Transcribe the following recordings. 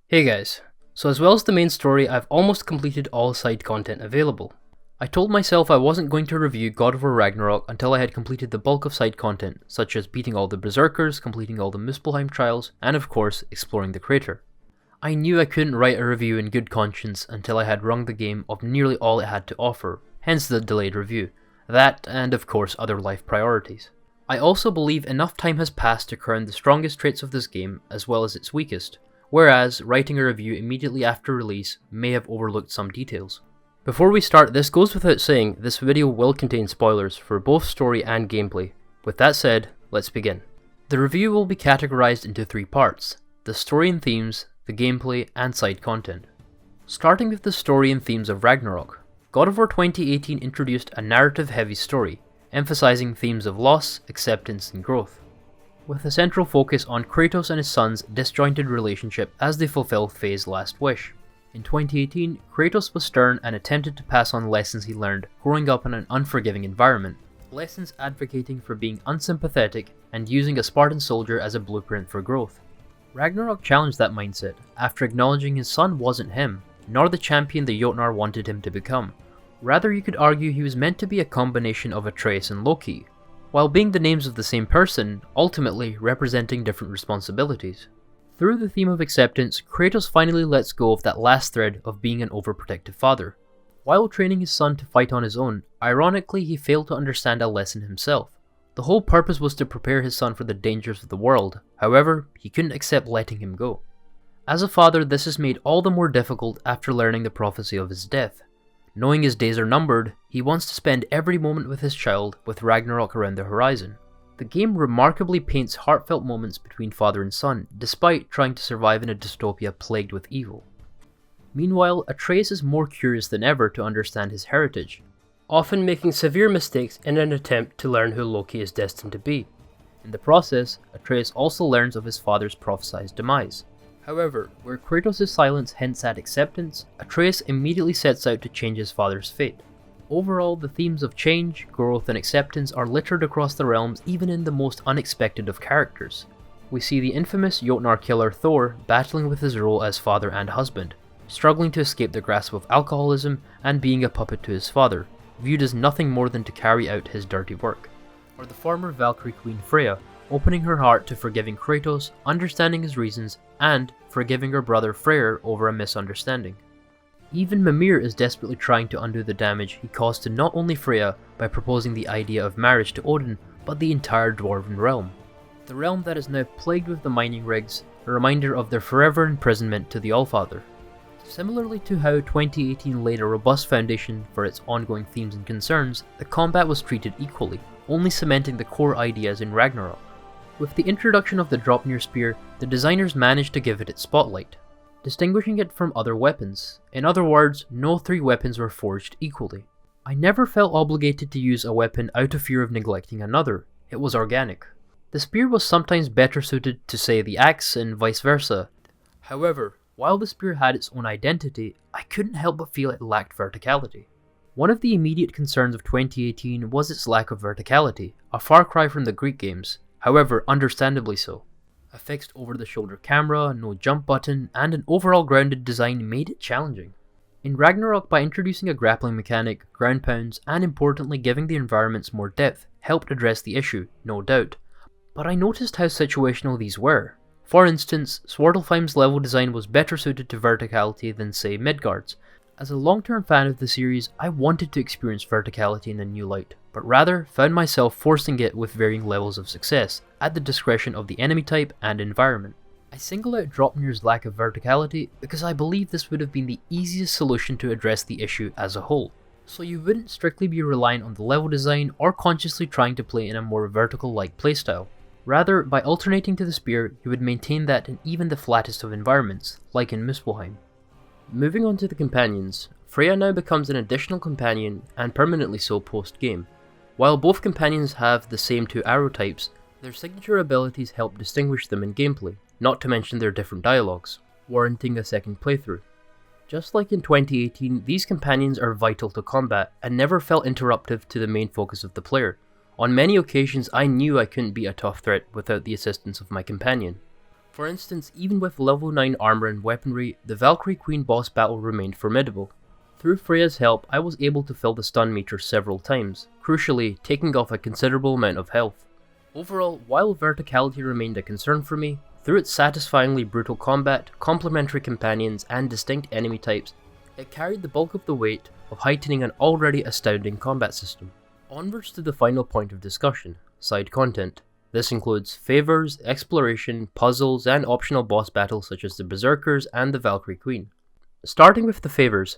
Hey guys, so as well as the main story, I've almost completed all side content available. I told myself I wasn't going to review God of War Ragnarok until I had completed the bulk of side content, such as beating all the Berserkers, completing all the Muspelheim trials, and of course, exploring the crater. I knew I couldn't write a review in good conscience until I had wrung the game of nearly all it had to offer, hence the delayed review. That, and of course other life priorities. I also believe enough time has passed to crown the strongest traits of this game as well as its weakest, whereas writing a review immediately after release may have overlooked some details. Before we start, this goes without saying, this video will contain spoilers for both story and gameplay. With that said, let's begin. The review will be categorized into 3 parts: the story and themes, the gameplay, and side content. Starting with the story and themes of Ragnarok, God of War 2018 introduced a narrative-heavy story, emphasizing themes of loss, acceptance, and growth, with a central focus on Kratos and his son's disjointed relationship as they fulfill Faye's last wish. In 2018, Kratos was stern and attempted to pass on lessons he learned growing up in an unforgiving environment, lessons advocating for being unsympathetic and using a Spartan soldier as a blueprint for growth. Ragnarok challenged that mindset after acknowledging his son wasn't him, nor the champion the Jotnar wanted him to become. Rather, you could argue he was meant to be a combination of Atreus and Loki, while being the names of the same person, ultimately representing different responsibilities. Through the theme of acceptance, Kratos finally lets go of that last thread of being an overprotective father. While training his son to fight on his own, ironically he failed to understand a lesson himself. The whole purpose was to prepare his son for the dangers of the world, however, he couldn't accept letting him go. As a father, this is made all the more difficult after learning the prophecy of his death. Knowing his days are numbered, he wants to spend every moment with his child, with Ragnarok around the horizon. The game remarkably paints heartfelt moments between father and son, despite trying to survive in a dystopia plagued with evil. Meanwhile, Atreus is more curious than ever to understand his heritage, often making severe mistakes in an attempt to learn who Loki is destined to be. In the process, Atreus also learns of his father's prophesied demise. However, where Kratos' silence hints at acceptance, Atreus immediately sets out to change his father's fate. Overall, the themes of change, growth, and acceptance are littered across the realms, even in the most unexpected of characters. We see the infamous Jotnar killer Thor battling with his role as father and husband, struggling to escape the grasp of alcoholism and being a puppet to his father, viewed as nothing more than to carry out his dirty work. Or the former Valkyrie queen Freya, opening her heart to forgiving Kratos, understanding his reasons, and forgiving her brother Freyr over a misunderstanding. Even Mimir is desperately trying to undo the damage he caused to not only Freya by proposing the idea of marriage to Odin, but the entire Dwarven realm. The realm that is now plagued with the mining rigs, a reminder of their forever imprisonment to the Allfather. Similarly to how 2018 laid a robust foundation for its ongoing themes and concerns, the combat was treated equally, only cementing the core ideas in Ragnarok. With the introduction of the Draupnir spear, the designers managed to give it its spotlight, distinguishing it from other weapons. In other words, no 3 weapons were forged equally. I never felt obligated to use a weapon out of fear of neglecting another. It was organic. The spear was sometimes better suited to, say, the axe and vice versa. However, while the spear had its own identity, I couldn't help but feel it lacked verticality. One of the immediate concerns of 2018 was its lack of verticality, a far cry from the Greek games, however understandably so. A fixed over-the-shoulder camera, no jump button, and an overall grounded design made it challenging. In Ragnarok, by introducing a grappling mechanic, ground pounds, and importantly giving the environments more depth, helped address the issue, no doubt. But I noticed how situational these were. For instance, Svartalfheim's level design was better suited to verticality than, say, Midgard's. As a long-term fan of the series, I wanted to experience verticality in a new light, but rather found myself forcing it with varying levels of success, at the discretion of the enemy type and environment. I single out Draupnir's lack of verticality because I believe this would have been the easiest solution to address the issue as a whole, so you wouldn't strictly be reliant on the level design or consciously trying to play in a more vertical-like playstyle. Rather, by alternating to the spear, you would maintain that in even the flattest of environments, like in Muspelheim. Moving on to the companions, Freya now becomes an additional companion, and permanently so post-game. While both companions have the same 2 arrow types, their signature abilities help distinguish them in gameplay, not to mention their different dialogues, warranting a second playthrough. Just like in 2018, these companions are vital to combat, and never felt interruptive to the main focus of the player. On many occasions I knew I couldn't be a tough threat without the assistance of my companion. For instance, even with level 9 armor and weaponry, the Valkyrie Queen boss battle remained formidable. Through Freya's help, I was able to fill the stun meter several times, crucially taking off a considerable amount of health. Overall, while verticality remained a concern for me, through its satisfyingly brutal combat, complementary companions, and distinct enemy types, it carried the bulk of the weight of heightening an already astounding combat system. Onwards to the final point of discussion, side content. This includes favors, exploration, puzzles, and optional boss battles such as the Berserkers and the Valkyrie Queen. Starting with the favors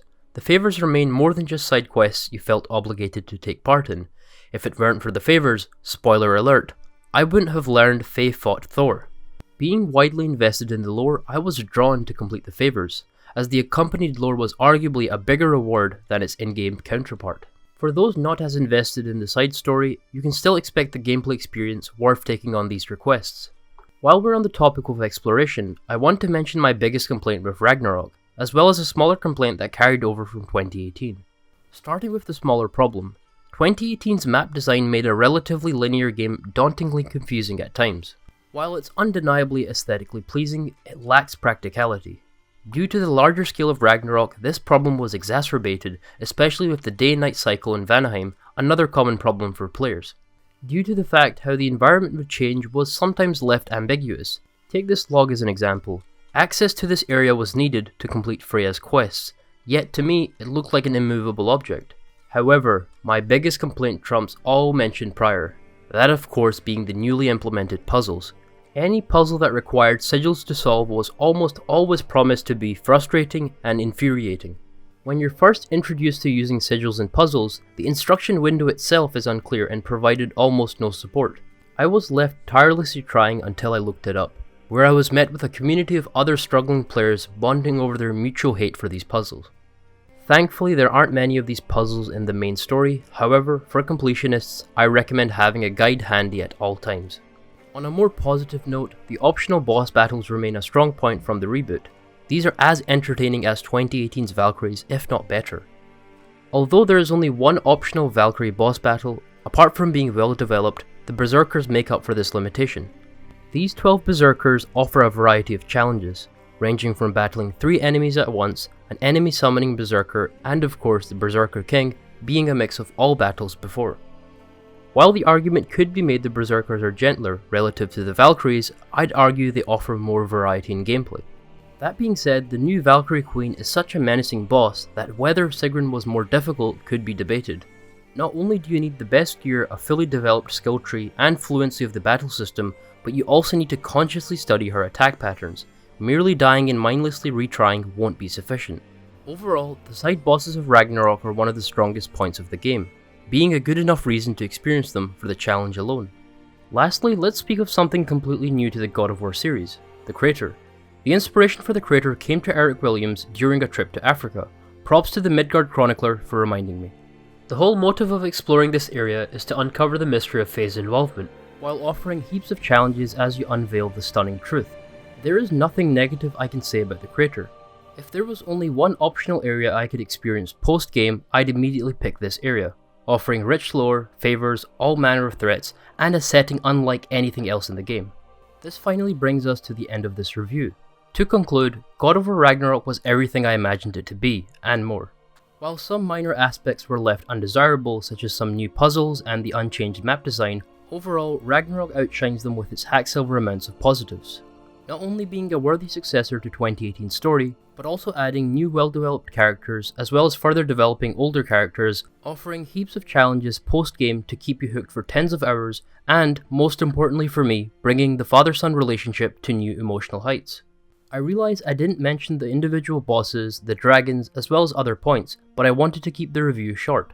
remain more than just side quests you felt obligated to take part in. If it weren't for the favors, spoiler alert, I wouldn't have learned Faye fought Thor. Being widely invested in the lore, I was drawn to complete the favors, as the accompanied lore was arguably a bigger reward than its in-game counterpart. For those not as invested in the side story, you can still expect the gameplay experience worth taking on these requests. While we're on the topic of exploration, I want to mention my biggest complaint with Ragnarok, as well as a smaller complaint that carried over from 2018. Starting with the smaller problem, 2018's map design made a relatively linear game dauntingly confusing at times. While it's undeniably aesthetically pleasing, it lacks practicality. Due to the larger scale of Ragnarok, this problem was exacerbated, especially with the day-night cycle in Vanaheim, another common problem for players. Due to the fact how the environment would change was sometimes left ambiguous. Take this log as an example. Access to this area was needed to complete Freya's quests, yet to me it looked like an immovable object. However, my biggest complaint trumps all mentioned prior, that of course being the newly implemented puzzles. Any puzzle that required sigils to solve was almost always promised to be frustrating and infuriating. When you're first introduced to using sigils in puzzles, the instruction window itself is unclear and provided almost no support. I was left tirelessly trying until I looked it up, where I was met with a community of other struggling players bonding over their mutual hate for these puzzles. Thankfully, there aren't many of these puzzles in the main story, however, for completionists, I recommend having a guide handy at all times. On a more positive note, the optional boss battles remain a strong point from the reboot. These are as entertaining as 2018's Valkyries, if not better. Although there is only one optional Valkyrie boss battle, apart from being well developed, the Berserkers make up for this limitation. These 12 Berserkers offer a variety of challenges, ranging from battling 3 enemies at once, an enemy summoning Berserker, and of course the Berserker King being a mix of all battles before. While the argument could be made the Berserkers are gentler relative to the Valkyries, I'd argue they offer more variety in gameplay. That being said, the new Valkyrie Queen is such a menacing boss that whether Sigrun was more difficult could be debated. Not only do you need the best gear, a fully developed skill tree, and fluency of the battle system, but you also need to consciously study her attack patterns. Merely dying and mindlessly retrying won't be sufficient. Overall, the side bosses of Ragnarok are one of the strongest points of the game, being a good enough reason to experience them for the challenge alone. Lastly, let's speak of something completely new to the God of War series, the crater. The inspiration for the crater came to Eric Williams during a trip to Africa. Props to the Midgard Chronicler for reminding me. The whole motive of exploring this area is to uncover the mystery of Faye's involvement, while offering heaps of challenges as you unveil the stunning truth. There is nothing negative I can say about the crater. If there was only one optional area I could experience post-game, I'd immediately pick this area, offering rich lore, favors, all manner of threats, and a setting unlike anything else in the game. This finally brings us to the end of this review. To conclude, God of War Ragnarok was everything I imagined it to be, and more. While some minor aspects were left undesirable, such as some new puzzles and the unchanged map design, overall Ragnarok outshines them with its hacksilver amounts of positives. Not only being a worthy successor to 2018's story, but also adding new well-developed characters, as well as further developing older characters, offering heaps of challenges post-game to keep you hooked for tens of hours, and, most importantly for me, bringing the father-son relationship to new emotional heights. I realise I didn't mention the individual bosses, the dragons, as well as other points, but I wanted to keep the review short.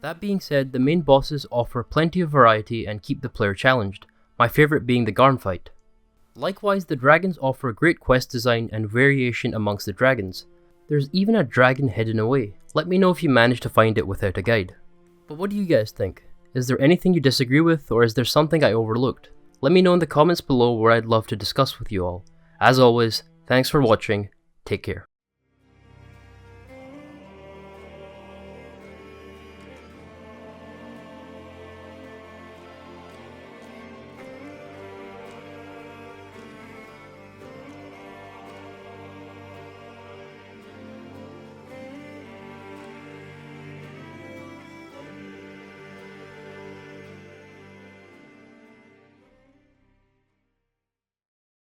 That being said, the main bosses offer plenty of variety and keep the player challenged, my favourite being the Garm fight. Likewise, the dragons offer great quest design and variation amongst the dragons. There's even a dragon hidden away. Let me know if you managed to find it without a guide. But what do you guys think? Is there anything you disagree with, or is there something I overlooked? Let me know in the comments below, where I'd love to discuss with you all. As always, thanks for watching, take care.